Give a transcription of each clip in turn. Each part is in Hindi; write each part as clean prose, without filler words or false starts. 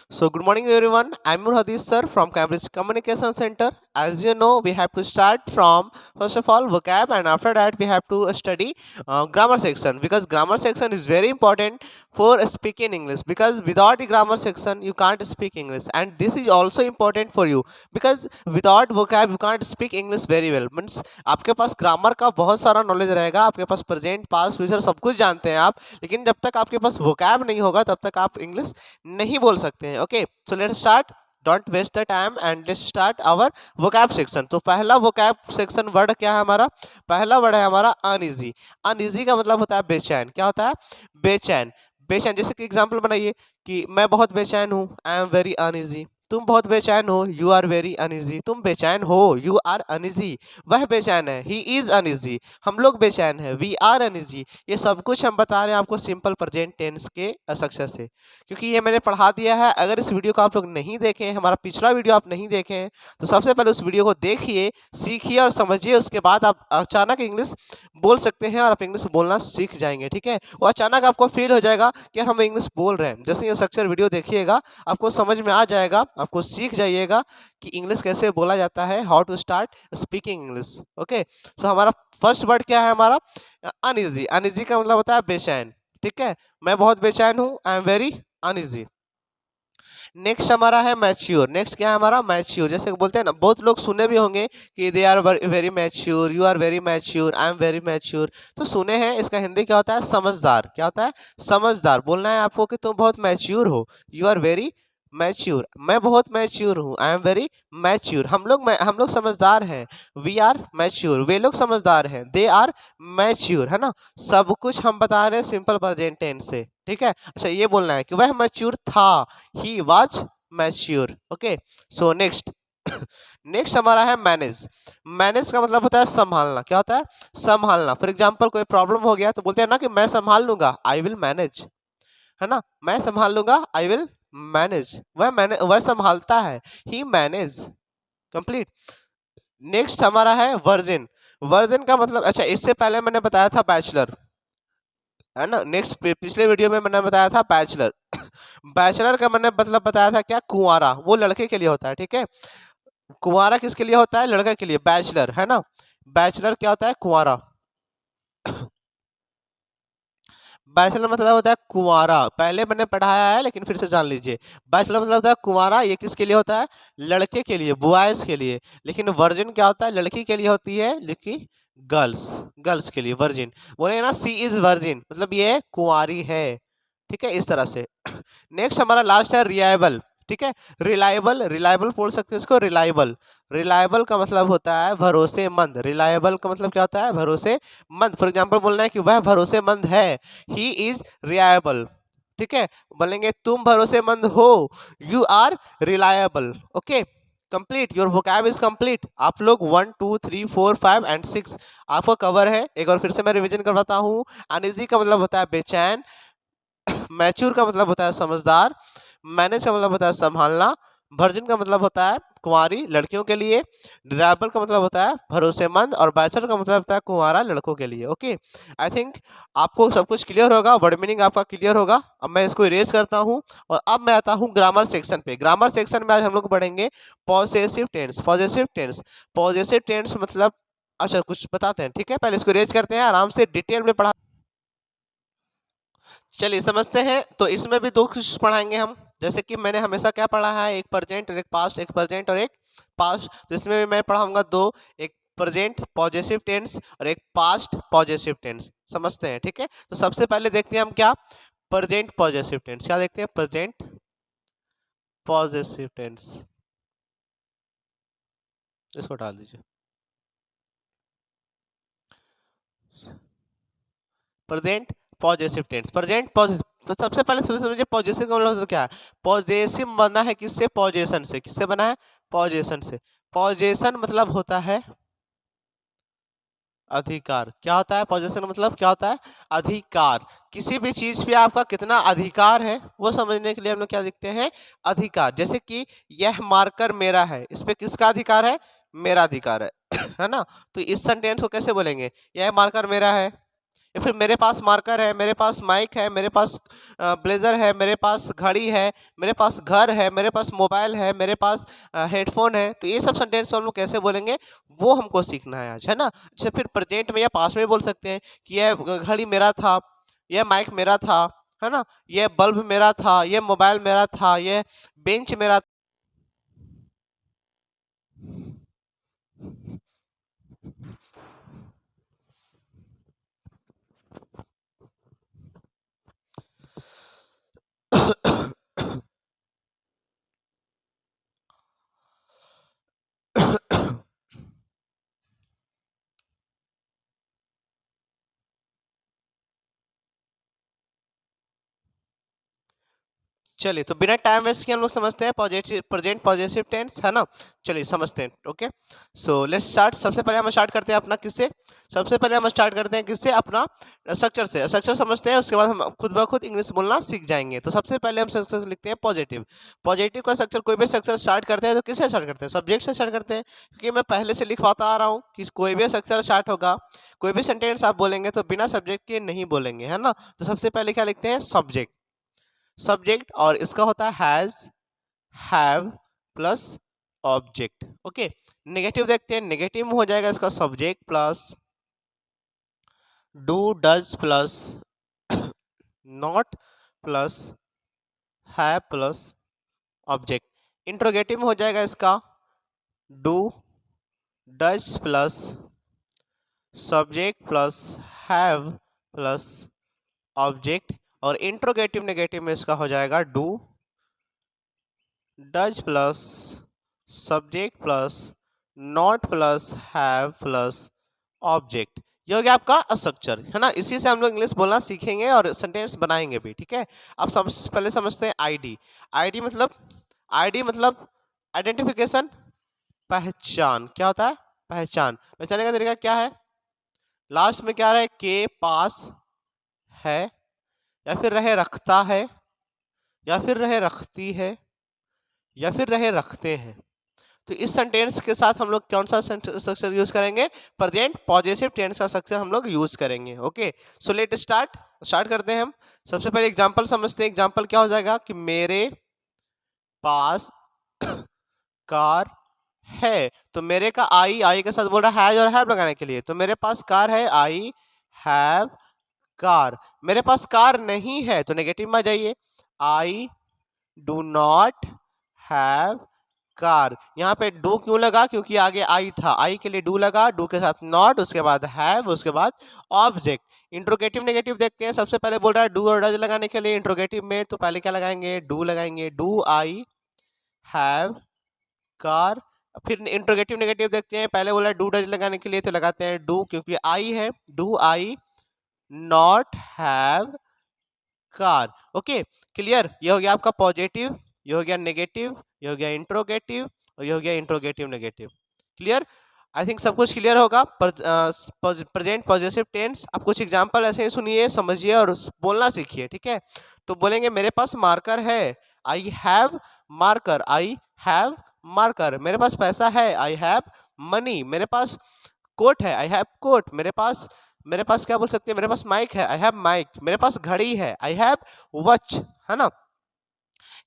So good morning everyone. I'm Murhadis sir from Cambridge Communication Center. As you know, we have to start from first of all vocab, and after that we have to study grammar section, because grammar section is very important for speaking English, because without the grammar section you can't speak English, and this is also important for you because without vocab you can't speak English very well. Means आपके पास ग्रामर का बहुत सारा नॉलेज रहेगा, आपके पास प्रेजेंट पास्ट फ्यूचर सब कुछ जानते हैं आप, लेकिन जब तक आपके पास vocab नहीं होगा तब तक आप इंग्लिश नहीं बोल सकते हैं. Okay, so let's start. Don't waste the time and let's start our vocab section. तो पहला vocab सेक्शन वर्ड क्या है हमारा? पहला वर्ड है हमारा अनइजी. अनइजी का मतलब होता है बेचैन. क्या होता है? बेचैन. बेचैन, जैसे कि एग्जांपल बनाइए कि मैं बहुत बेचैन हूँ, आई एम वेरी अनइजी. तुम बहुत बेचैन हो, यू आर वेरी अनइजी. तुम बेचैन हो, यू आर अनइजी. वह बेचैन है, ही इज अनइजी. हम लोग बेचैन है, वी आर अनइजी. ये सब कुछ हम बता रहे हैं आपको सिंपल प्रेजेंट टेंस के स्ट्रक्चर से, क्योंकि ये मैंने पढ़ा दिया है. अगर इस वीडियो को आप लोग नहीं देखें, हमारा पिछला वीडियो आप नहीं देखें, तो सबसे पहले उस वीडियो को देखिए, सीखिए और समझिए. उसके बाद आप अचानक इंग्लिश बोल सकते हैं और आप इंग्लिश बोलना सीख जाएंगे. ठीक है, वो अचानक आपको फील हो जाएगा कि यार हम इंग्लिश बोल रहे हैं. जैसे ये स्ट्रक्चर वीडियो देखिएगा, आपको समझ में आ जाएगा, आपको सीख जाइएगा कि इंग्लिश कैसे बोला जाता है, how to start speaking English. Okay, तो हमारा फर्स्ट वर्ड क्या है? हमारा अनइजी. अनइजी का मतलब होता है बेचैन. ठीक है, मैं बहुत बेचैन हूँ, आई एम वेरी अनइजी. नेक्स्ट हमारा है मैच्योर. नेक्स्ट क्या है हमारा? मैच्योर. जैसे बोलते हैं ना, बहुत लोग सुने भी होंगे कि they are very mature, you are very mature, I am very mature. तो सुने हैं. इसका हिंदी क्या होता है? समझदार. क्या होता है? समझदार. बोलना है आपको कि तुम बहुत मैच्योर हो, यू आर वेरी मैच्योर. मैं बहुत मैच्योर हूँ, आई एम वेरी मैच्योर. हम लोग समझदार हैं, वी आर मैच्योर. वे लोग समझदार हैं, दे आर मैच्योर. है ना, सब कुछ हम बता रहे हैं सिंपल प्रेजेंट टेंस से. ठीक है, अच्छा ये बोलना है कि वह मैच्योर था, he was mature. Okay, so next. Next हमारा है मैनेज. मैनेज का मतलब होता है संभालना. क्या होता है? संभालना. फॉर एग्जाम्पल कोई प्रॉब्लम हो गया तो बोलते हैं ना कि मैं संभाल लूंगा, आई विल मैनेज. है ना, मैं संभाल लूंगा, आई विल मैनेज. वह संभालता है, ही मैनेज. कंप्लीट. नेक्स्ट हमारा है वर्जिन. वर्जिन का मतलब, अच्छा इससे पहले मैंने बताया था बैचलर, है ना. नेक्स्ट पिछले वीडियो में मैंने बताया था बैचलर. बैचलर का मैंने मतलब बताया था क्या? कुंवारा. वो लड़के के लिए होता है. ठीक है, कुंवारा किसके लिए होता है? लड़के के लिए. बैचलर, है ना, बैचलर क्या होता है? कुंवारा. बैचलर मतलब होता है कुंवारा. पहले मैंने पढ़ाया है लेकिन फिर से जान लीजिए. बैचलर मतलब होता है कुंवारा. ये किसके लिए होता है? लड़के के लिए, बॉयज के लिए. लेकिन वर्जिन क्या होता है? लड़की के लिए होती है, लेकिन गर्ल्स, गर्ल्स के लिए वर्जिन. बोले ना सी इज वर्जिन, मतलब ये कुंवारी है. ठीक है, इस तरह से. नेक्स्ट हमारा लास्ट है रिलायबल. ठीक है, रिलायबल. रिलायबल बोल सकते हैं इसको, रिलायबल. रिलायबल का मतलब होता है भरोसेमंद. रिलायबल का मतलब क्या होता है? भरोसेमंद. फॉर एग्जांपल बोलना है कि वह भरोसेमंद है, ही इज रिलायबल. ठीक है, बोलेंगे तुम भरोसेमंद हो, you are reliable. Okay, complete. Your vocab is complete. आप लोग 1 2 3 4 5 एंड 6 आपको कवर है. एक बार फिर से मैं रिवीजन करवाता हूँ. अनइजी का मतलब होता है बेचैन. मैच्योर का मतलब होता है समझदार. मैनेज का मतलब होता है संभालना. वर्जिन का मतलब होता है कुंवारी, लड़कियों के लिए. ड्राइवर का मतलब होता है भरोसेमंद. और बैचलर का मतलब होता है कुंवारा, लड़कों के लिए. ओके, आई थिंक आपको सब कुछ क्लियर होगा, वर्ड मीनिंग आपका क्लियर होगा. अब मैं इसको इरेज करता हूँ और अब मैं आता हूँ ग्रामर सेक्शन पे. ग्रामर सेक्शन में आज हम लोग पढ़ेंगे possessive tense. Possessive tense. Possessive tense मतलब, अच्छा कुछ बताते हैं. ठीक है, पहले इसको इरेज करते हैं, आराम से डिटेल में पढ़ा. चलिए समझते हैं. तो इसमें भी दो कुछ पढ़ाएंगे हम. जैसे कि मैंने हमेशा क्या पढ़ा है? एक प्रेजेंट और एक पास्ट. एक प्रेजेंट और एक पास्ट. तो इसमें भी मैं पढ़ाऊंगा दो. एक प्रेजेंट पॉजेसिव टेंस और एक पास्ट पॉजेसिव टेंस. समझते हैं? ठीक है, तो सबसे पहले देखते हैं हम क्या? Present possessive tense. क्या देखते हैं? Present possessive tense. इसको डाल दीजिए. Present possessive tense. Present possessive. तो सबसे पहले समझिए पॉजेसिव का मतलब क्या है. पॉजेसिव बना है किससे? पॉजेशन से. किससे बना है? पॉजेशन से. पॉजेशन मतलब होता है अधिकार. क्या होता है? पॉजेशन मतलब क्या होता है? अधिकार. किसी भी चीज पे आपका कितना अधिकार है वो समझने के लिए हम लोग क्या देखते हैं? अधिकार. जैसे कि यह मार्कर मेरा है, इस पे किसका अधिकार है? मेरा अधिकार है. है ना, तो इस सेंटेंस को कैसे बोलेंगे? यह मार्कर मेरा है, या फिर मेरे पास मार्कर है, मेरे पास माइक है, मेरे पास ब्लेजर है, मेरे पास घड़ी है, मेरे पास घर है, मेरे पास मोबाइल है, मेरे पास हेडफोन है। तो ये सब सेंटेंस हम लोग कैसे बोलेंगे वो हमको सीखना है आज, है ना। जैसे फिर प्रेजेंट में या पास्ट में बोल सकते हैं कि यह घड़ी मेरा था, यह माइक मेरा था, है ना, यह बल्ब मेरा था, यह मोबाइल मेरा था, यह बेंच मेरा। चलिए तो बिना टाइम वेस्ट किए हम लोग समझते हैं पॉजिटिव प्रेजेंट पॉजिटिव टेंस, है ना। चलिए समझते हैं। Okay, so let's start. सबसे पहले हम स्टार्ट करते हैं अपना किससे, सबसे पहले हम स्टार्ट करते हैं किससे, अपना स्ट्रक्चर से। स्ट्रक्चर समझते हैं, उसके बाद हम खुद ब खुद इंग्लिश बोलना सीख जाएंगे। तो सबसे पहले हम स्ट्रक्चर लिखते हैं पॉजिटिव। पॉजिटिव का स्ट्रक्चर, कोई भी स्ट्रक्चर स्टार्ट करते हैं तो किससे स्टार्ट करते हैं, सब्जेक्ट से स्टार्ट करते हैं। क्योंकि मैं पहले से लिखवाता आ रहा हूँ कि कोई भी स्ट्रक्चर स्टार्ट होगा, कोई भी सेंटेंस आप बोलेंगे तो बिना सब्जेक्ट के नहीं बोलेंगे, है ना। तो सबसे पहले क्या लिखते हैं, सब्जेक्ट। सब्जेक्ट और इसका होता है has, have plus object. Okay, negative देखते हैं। नेगेटिव में हो जाएगा इसका subject plus do does plus not plus have plus object. Interrogative में हो जाएगा इसका do does plus subject plus have plus object. और इंट्रोगेटिव नेगेटिव में इसका हो जाएगा do does plus subject plus not plus have plus object. ये हो गया आपका स्ट्रक्चर, है ना। इसी से हम लोग इंग्लिश बोलना सीखेंगे और सेंटेंस बनाएंगे भी, ठीक है। अब पहले समझते हैं आईडी। आईडी मतलब आइडेंटिफिकेशन, पहचान। क्या होता है, पहचान। पहचानने का तरीका क्या है, लास्ट में क्या रहे, के पास है, या फिर रहे रखता है, या फिर रहे रखती है, या फिर रहे रखते हैं। तो इस सेंटेंस के साथ हम लोग कौन सा स्ट्रक्चर यूज करेंगे, प्रेजेंट पॉजिटिव टेंस का स्ट्रक्चर हम लोग यूज करेंगे। ओके, सो लेट स्टार्ट करते हैं हम। सबसे पहले एग्जांपल समझते हैं। एग्जांपल क्या हो जाएगा कि मेरे पास कार है। तो मेरे का आई के साथ बोल रहा है हैज और हैव लगाने के लिए। तो मेरे पास कार है, आई हैव कार। मेरे पास कार नहीं है तो नेगेटिव में आ जाइए, I do not have car. यहाँ पे डू क्यों लगा, क्योंकि आगे आई था, आई के लिए डू लगा, डू के साथ नॉट, उसके बाद हैव, उसके बाद ऑब्जेक्ट। इंट्रोगेटिव नेगेटिव देखते हैं। सबसे पहले बोल रहा है डू और डज लगाने के लिए इंट्रोगेटिव में, तो पहले क्या लगाएंगे, डू लगाएंगे, डू आई हैव कार। फिर इंट्रोगेटिव नेगेटिव देखते हैं। पहले बोला डू डज लगाने के लिए तो लगाते हैं डू, क्योंकि आई है, do I not have car. Okay, clear. ये हो गया आपका पॉजिटिव, ये हो गया नेगेटिव, ये हो गया इंट्रोगेटिव, और ये हो गया interrogative negative. Clear, I think सब कुछ क्लियर होगा। Present positive tense. आप कुछ एग्जांपल ऐसे ही सुनिए, समझिए और बोलना सीखिए, ठीक है। तो बोलेंगे मेरे पास मार्कर है, I have marker, I have marker. मेरे पास पैसा है, आई हैव मनी। मेरे पास कोट है, आई हैव कोट। मेरे पास क्या बोल सकते हैं, मेरे पास माइक है, आई हैव माइक। मेरे पास घड़ी है, आई हैव वॉच, है ना।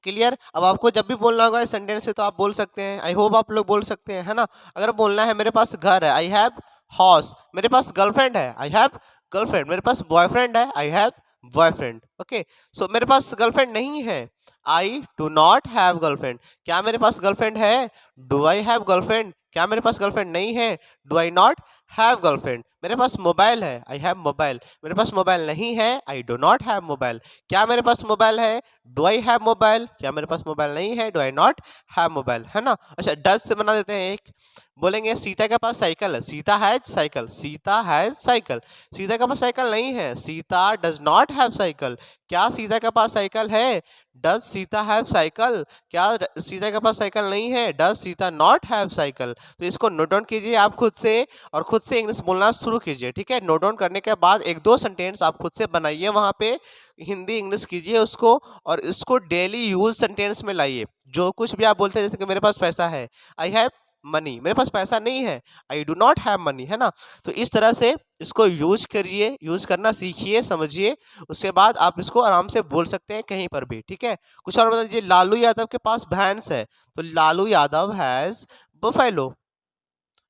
क्लियर। अब आपको जब भी बोलना होगा इस सेंटेंस से तो आप बोल सकते हैं, आई होप आप लोग बोल सकते हैं, है ना। अगर बोलना है मेरे पास घर है, आई हैव हाउस। मेरे पास गर्लफ्रेंड है, आई हैव गर्लफ्रेंड। मेरे पास बॉयफ्रेंड है, आई हैव बॉयफ्रेंड। ओके, सो मेरे पास गर्लफ्रेंड नहीं है, I do not have girlfriend. क्या मेरे पास गर्लफ्रेंड है, डू आई हैव गर्लफ्रेंड। क्या मेरे पास गर्लफ्रेंड नहीं है, do I not have girlfriend. मेरे पास मोबाइल है, आई हैव मोबाइल। मेरे पास मोबाइल नहीं है, I do not have mobile. क्या मेरे पास मोबाइल है, डू आई हैव मोबाइल। क्या मेरे पास मोबाइल नहीं है, do I not have mobile, है ना। अच्छा, डज से बना देते हैं एक। बोलेंगे सीता के पास साइकिल है, Sita has cycle, Sita has cycle. Sita के पास साइकिल नहीं है, Sita does not have cycle. क्या सीता के पास साइकिल है, डज सीता हैव साइकिल। क्या सीता के पास साइकिल नहीं है, does Sita not have cycle. तो इसको नोट डाउन कीजिए आप खुद से, और खुद से इंग्लिश बोलना शुरू कीजिए, ठीक है। नोट डाउन करने के बाद एक दो सेंटेंस आप खुद से बनाइए, वहाँ पे हिंदी इंग्लिश कीजिए उसको, और इसको डेली यूज सेंटेंस में लाइए। जो कुछ भी आप बोलते हैं, जैसे कि मेरे पास पैसा है, आई हैव मनी। मेरे पास पैसा नहीं है, I do not have money, है ना। तो इस तरह से इसको यूज करिए, यूज करना सीखिए, समझिए, उसके बाद आप इसको आराम से बोल सकते हैं कहीं पर भी, ठीक है। कुछ और बता दीजिए। लालू यादव के पास भैंस है, तो लालू यादव हैज बफेलो।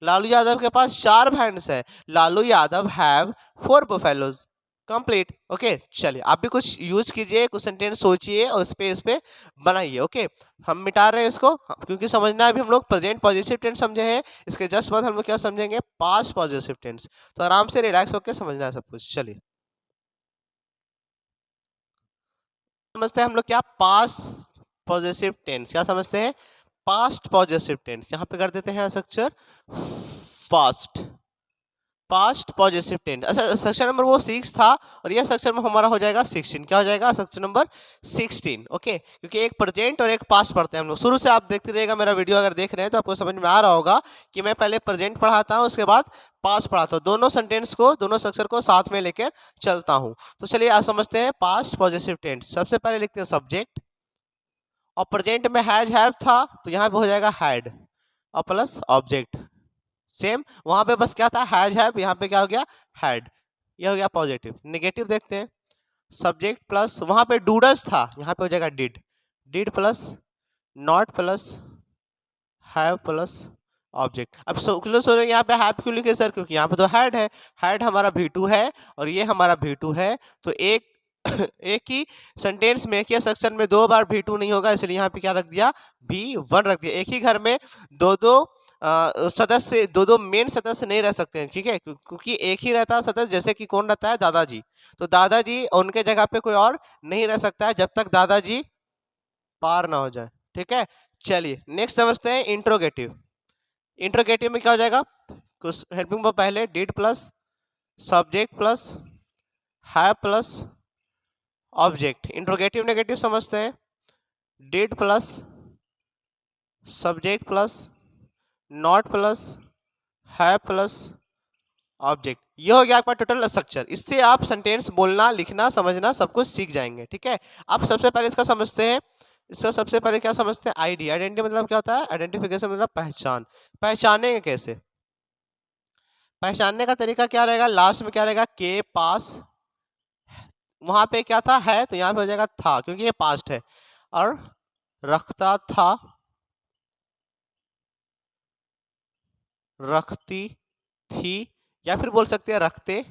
लालू यादव के पास 4 भैंस है, Lalu Yadav have 4 buffaloes. Complete. Okay, चलिए आप भी कुछ यूज कीजिए, कुछ सेंटेंस सोचिए और इस पे बनाइए। ओके, हम मिटा रहे हैं इसको क्योंकि समझना है। अभी हम लोग प्रेजेंट पॉजिटिव टेंस समझे हैं, इसके जस्ट बाद हम लोग क्या समझेंगे, पास्ट पॉजिटिव टेंस। तो आराम से रिलैक्स होकर समझना है सब कुछ। चलिए समझते हैं हम लोग क्या, पास्ट पॉजिटिव टेंस। क्या समझते हैं, पास्ट पॉजिटिव टेंस। यहाँ पे कर देते हैं structure fast, past positive tense. अच्छा, सेक्शन नंबर वो 6 था और यह सेक्शन में हमारा हो जाएगा 16। क्या हो जाएगा, सेक्शन नंबर 16। ओके, क्योंकि एक प्रेजेंट और एक पास्ट पढ़ते हैं हम लोग। शुरू से आप देखते रहिएगा मेरा वीडियो, अगर देख रहे हैं तो आपको समझ में आ रहा होगा कि मैं पहले प्रेजेंट पढ़ाता हूँ, उसके बाद पास्ट पढ़ाता हूँ। दोनों सेंटेंस को, दोनों सेक्शन को साथ में लेकर चलता हूँ। तो चलिए आज समझते हैं पास्ट पॉजिटिव टेंस। सबसे पहले लिखते हैं सब्जेक्ट, और प्रेजेंट में हैज हैव था तो यहाँ पे हो जाएगा हैड और प्लस ऑब्जेक्ट। सेम वहां पे बस क्या था, हैज हैव, यहाँ पे क्या हो गया, हैड। ये हो गया पॉजिटिव। नेगेटिव देखते हैं, सब्जेक्ट प्लस वहां पे डूडस था, यहाँ पे हो जाएगा did. Did plus not plus have plus object. अब सोच रहे यहाँ पे हैव क्यों लिखे सर, क्योंकि यहाँ पे तो हैड है। हैड हमारा V2 है और ये हमारा V2 है, तो एक एक ही सेंटेंस में, एक ही सेक्शन में 2 बार V2 नहीं होगा, इसलिए यहाँ पे क्या रख दिया, V1 रख दिया। एक ही घर में दो सदस्य, दो मेन सदस्य नहीं रह सकते हैं, ठीक है, क्योंकि एक ही रहता है सदस्य। जैसे कि कौन रहता है, दादाजी, तो दादाजी उनके जगह पे कोई और नहीं रह सकता है जब तक दादाजी पार ना हो जाए, ठीक है। चलिए नेक्स्ट समझते हैं इंट्रोगेटिव। इंट्रोगेटिव में क्या हो जाएगा, कुछ हेल्पिंग वर्ब पहले, did plus subject plus have plus object. Interrogative negative समझते हैं, did plus subject plus not plus have plus object. ये हो गया आपका टोटल स्ट्रक्चर। इससे आप सेंटेंस बोलना, लिखना, समझना सब कुछ सीख जाएंगे, ठीक है। आप सबसे पहले इसका समझते हैं, इसका सबसे पहले क्या समझते हैं, आईडी। आइडेंटिटी मतलब क्या होता है, आइडेंटिफिकेशन मतलब पहचान। पहचानेंगे कैसे, पहचानने का तरीका क्या रहेगा, लास्ट में क्या रहेगा, के पास, वहां पे क्या था, है, तो यहाँ पे हो जाएगा था, क्योंकि ये पास्ट है। और रखता था, रखती थी, या फिर बोल सकते हैं रखते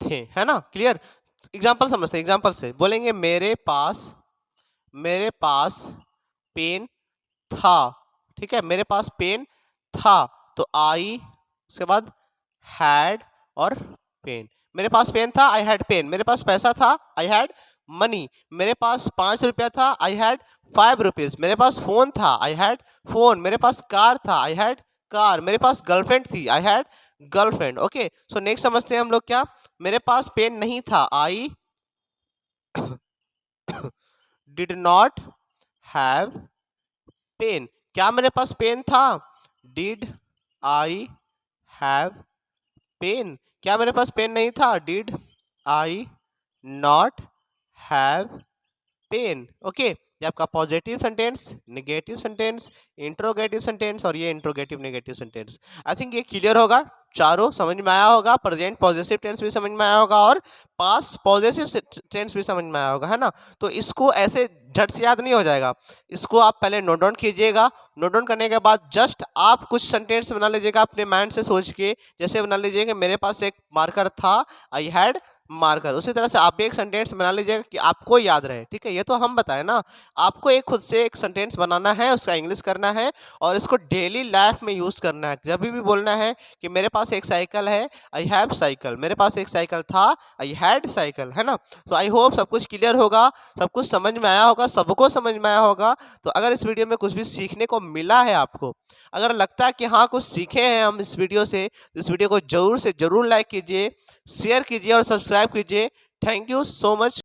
थे, है ना। क्लियर। एग्जाम्पल समझते हैं, एग्जाम्पल से बोलेंगे, मेरे पास पेन था, ठीक है, मेरे पास पेन था, तो आई, उसके बाद हैड और पेन। मेरे पास पेन था, आई हैड पेन। मेरे पास पैसा था, आई हैड मनी। मेरे पास 5 रुपया था, आई हैड 5 रुपीज। मेरे पास फोन था, आई हैड फोन। मेरे पास कार था, आई हैड कार। मेरे पास गर्लफ्रेंड थी, I had girlfriend. Okay, so next समझते हैं हम लोग क्या, मेरे पास पेन नहीं था, I did not have pen. क्या मेरे पास पेन था, डिड आई हैव पेन। क्या मेरे पास पेन नहीं था, did I not have pen. Okay, ये आपका positive sentence, negative sentence, interrogative sentence और ये interrogative negative sentence. I think ये क्लियर होगा, चारों समझ में आया होगा। प्रेजेंट पॉजिटिव टेंस भी समझ में आया होगा और पास्ट पॉजिटिव टेंस भी समझ में आया होगा, है ना। तो इसको ऐसे झट से याद नहीं हो जाएगा, इसको आप पहले नोट डाउन कीजिएगा। नोट डाउन करने के बाद जस्ट आप कुछ सेंटेंस बना लीजिएगा अपने माइंड से सोच के। जैसे बना लीजिए कि मेरे पास एक मार्कर था, आई हैड मार्कर। उसी तरह से आप भी एक सेंटेंस बना लीजिएगा कि आपको याद रहे, ठीक है। ये तो हम बताएं ना, आपको एक खुद से एक सेंटेंस बनाना है, उसका इंग्लिश करना है और इसको डेली लाइफ में यूज़ करना है। जब भी बोलना है कि मेरे पास एक साइकिल है, आई हैव साइकिल। मेरे पास एक साइकिल था, आई हैड साइकिल, है ना। तो आई होप सब कुछ क्लियर होगा, सब कुछ समझ में आया होगा, सबको समझ में आया होगा। तो अगर इस वीडियो में कुछ भी सीखने को मिला है आपको, अगर लगता है कि हाँ कुछ सीखे हैं हम इस वीडियो से, तो इस वीडियो को जरूर से जरूर लाइक कीजिए, शेयर कीजिए और सब्सक्राइब कीजिए। Thank you so much.